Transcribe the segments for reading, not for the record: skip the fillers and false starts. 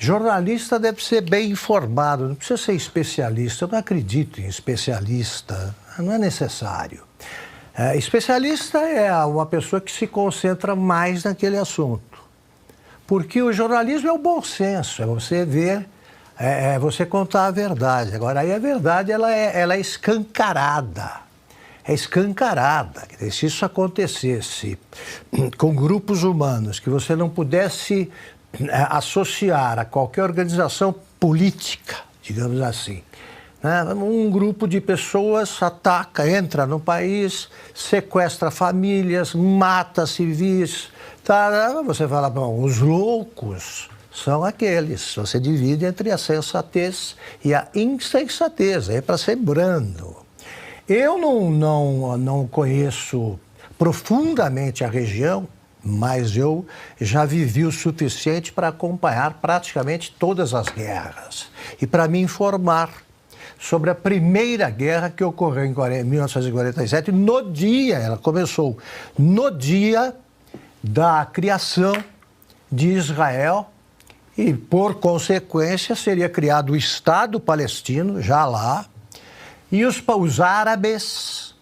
jornalista deve ser bem informado, não precisa ser especialista. Eu não acredito em especialista, não é necessário. Especialista é uma pessoa que se concentra mais naquele assunto. Porque o jornalismo é o bom senso, é você ver, você contar a verdade. Agora, aí a verdade ela é escancarada. É escancarada. Se isso acontecesse com grupos humanos, que você não pudesse associar a qualquer organização política, digamos assim, né? Um grupo de pessoas ataca, entra no país, sequestra famílias, mata civis. Tá? Você fala, bom, os loucos são aqueles. Você divide entre a sensatez e a insensatez, é para ser brando. Eu não conheço profundamente a região, mas eu já vivi o suficiente para acompanhar praticamente todas as guerras e para me informar sobre a primeira guerra que ocorreu em 1947, ela começou no dia da criação de Israel e, por consequência, seria criado o Estado palestino, já lá, e os árabes,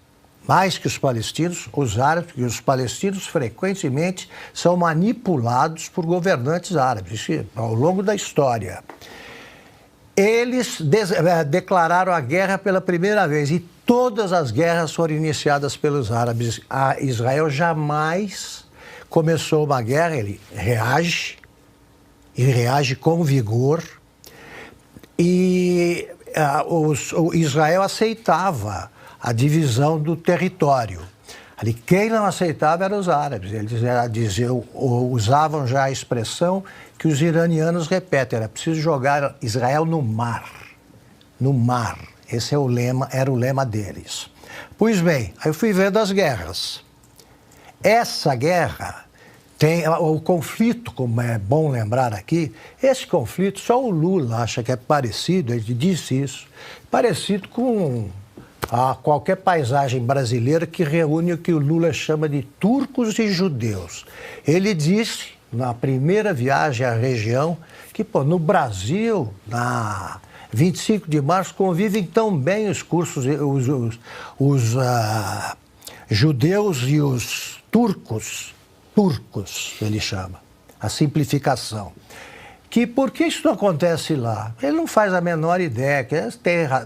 mais que os palestinos, os árabes, porque os palestinos frequentemente são manipulados por governantes árabes, isso ao longo da história. Eles declararam a guerra pela primeira vez e todas as guerras foram iniciadas pelos árabes. Israel jamais começou uma guerra, ele reage, e reage com vigor. E o Israel aceitava a divisão do território. Ali, quem não aceitava eram os árabes. Eles usavam já a expressão que os iranianos repetem, era preciso jogar Israel no mar. No mar. Esse era o lema deles. Pois bem, aí eu fui vendo as guerras. Essa guerra tem o conflito, como é bom lembrar aqui, esse conflito, só o Lula acha que é parecido, ele disse isso, parecido com qualquer paisagem brasileira que reúne o que o Lula chama de turcos e judeus. Ele disse, na primeira viagem à região, que no Brasil, na 25 de março, convivem tão bem os judeus e os turcos, ele chama, a simplificação. Por que isso não acontece lá? Ele não faz a menor ideia, que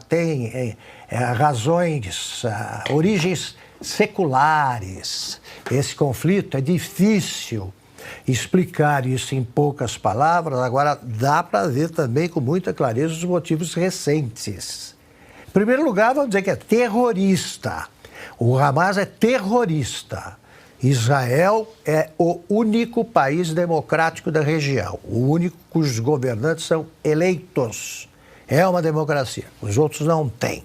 tem razões, origens seculares. Esse conflito é difícil explicar isso em poucas palavras, agora dá para ver também com muita clareza os motivos recentes. Em primeiro lugar, vamos dizer que é terrorista. O Hamas é terrorista. Israel é o único país democrático da região, o único cujos governantes são eleitos. É uma democracia. Os outros não têm.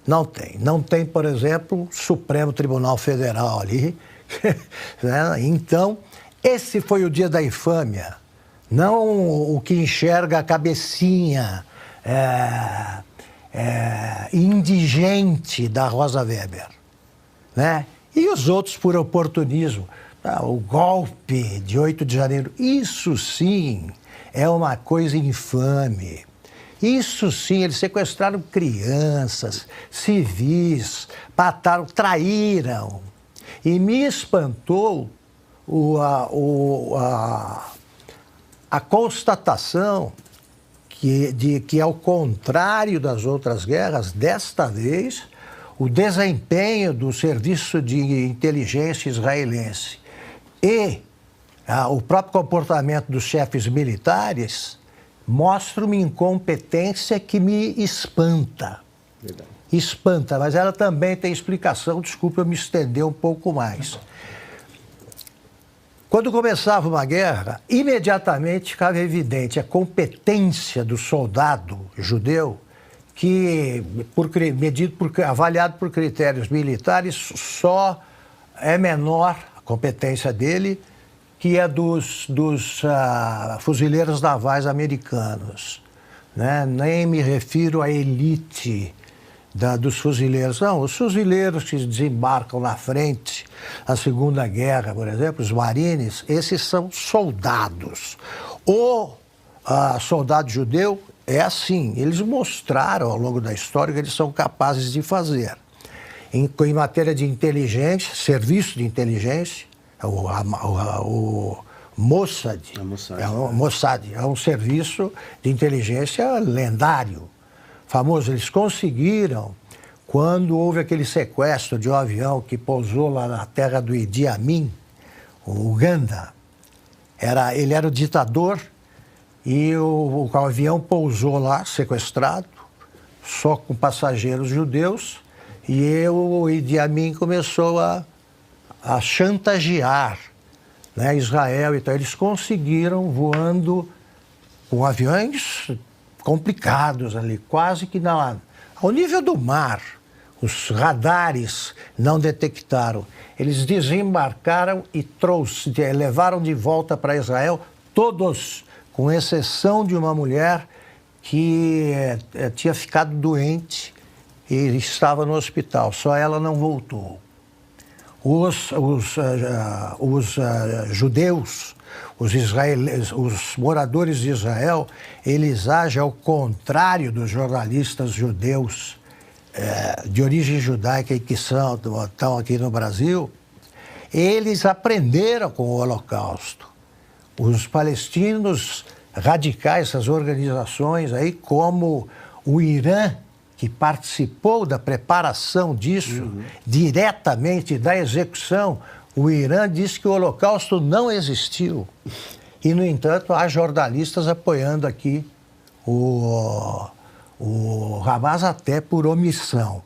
Não tem. Não tem, por exemplo, o Supremo Tribunal Federal ali. Então, esse foi o dia da infâmia. Não o que enxerga a cabecinha indigente da Rosa Weber, né? E os outros por oportunismo. O golpe de 8 de janeiro, isso sim é uma coisa infame. Isso sim, eles sequestraram crianças, civis, mataram, traíram. E me espantou a constatação que, ao contrário das outras guerras, desta vez, o desempenho do serviço de inteligência israelense e o próprio comportamento dos chefes militares mostra uma incompetência que me espanta. Verdade. Espanta, mas ela também tem explicação. Desculpa eu me estender um pouco mais. Quando começava uma guerra, imediatamente ficava evidente a competência do soldado judeu que, avaliado por critérios militares, só é menor a competência dele que é dos fuzileiros navais americanos, né? Nem me refiro à elite dos fuzileiros. Não, os fuzileiros que desembarcam na frente na Segunda Guerra, por exemplo, os marines, esses são soldados. O soldado judeu é assim. Eles mostraram ao longo da história que eles são capazes de fazer. Em matéria de inteligência, serviço de inteligência, o Mossad, Mossad é um serviço de inteligência lendário, famoso. Eles conseguiram, quando houve aquele sequestro de um avião que pousou lá na terra do Idi Amin, o Uganda, ele era o ditador e o avião pousou lá, sequestrado, só com passageiros judeus, e o Idi Amin começou a chantagear, né, Israel. Então, eles conseguiram, voando com aviões complicados ali, quase que ao nível do mar. Os radares não detectaram. Eles desembarcaram e levaram de volta para Israel todos, com exceção de uma mulher que tinha ficado doente e estava no hospital. Só ela não voltou. Os judeus, os moradores de Israel, eles agem ao contrário dos jornalistas judeus de origem judaica e que estão aqui no Brasil. Eles aprenderam com o Holocausto. Os palestinos radicais, essas organizações aí, como o Irã, que participou da preparação disso, diretamente da execução, o Irã disse que o Holocausto não existiu. E, no entanto, há jornalistas apoiando aqui o Hamas, até por omissão.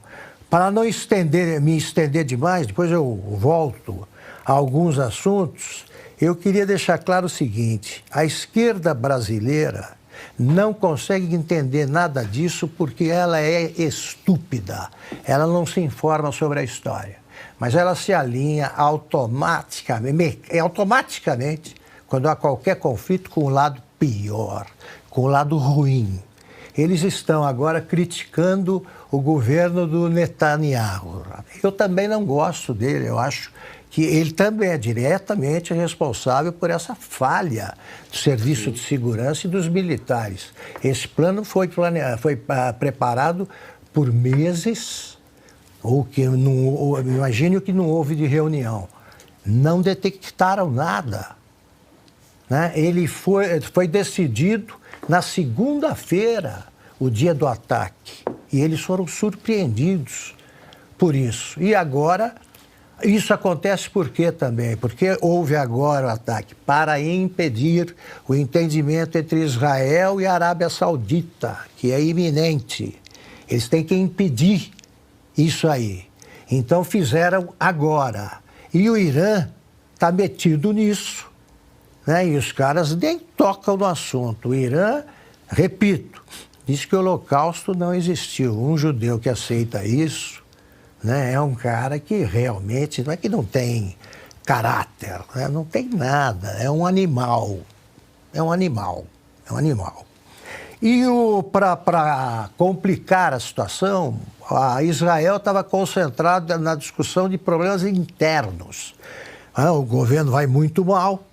Para não me estender demais, depois eu volto a alguns assuntos, eu queria deixar claro o seguinte: a esquerda brasileira não consegue entender nada disso porque ela é estúpida. Ela não se informa sobre a história. Mas ela se alinha automaticamente quando há qualquer conflito, com o lado pior, com o lado ruim. Eles estão agora criticando o governo do Netanyahu. Eu também não gosto dele. Eu acho que ele também é diretamente responsável por essa falha do Serviço de Segurança e dos militares. Esse plano foi preparado por meses, imagine que não houve de reunião. Não detectaram nada, né? Ele foi decidido na segunda-feira, o dia do ataque, e eles foram surpreendidos por isso. E agora, isso acontece por quê também? Porque houve agora o ataque para impedir o entendimento entre Israel e a Arábia Saudita, que é iminente. Eles têm que impedir isso aí. Então fizeram agora. E o Irã está metido nisso, né? E os caras nem tocam no assunto. O Irã, repito, diz que o Holocausto não existiu. Um judeu que aceita isso, né, é um cara que realmente, não é que não tem caráter, né? Não tem nada, é um animal. É um animal. E para complicar a situação, a Israel estava concentrada na discussão de problemas internos. O governo vai muito mal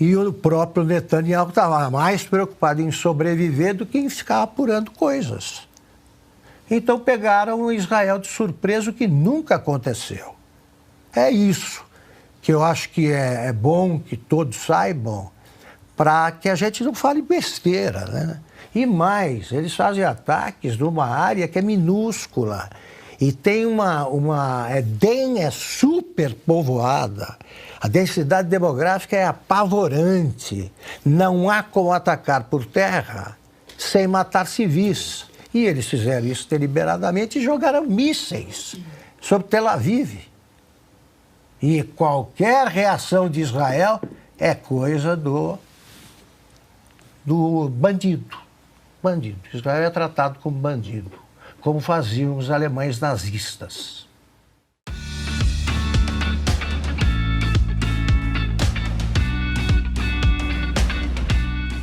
e o próprio Netanyahu estava mais preocupado em sobreviver do que em ficar apurando coisas. Então pegaram o Israel de surpresa, o que nunca aconteceu. É isso que eu acho que é bom que todos saibam, para que a gente não fale besteira, né? E mais, eles fazem ataques numa área que é minúscula e tem é super povoada. A densidade demográfica é apavorante. Não há como atacar por terra sem matar civis. E eles fizeram isso deliberadamente e jogaram mísseis sobre Tel Aviv. E qualquer reação de Israel é coisa do bandido. Israel é tratado como bandido, como faziam os alemães nazistas.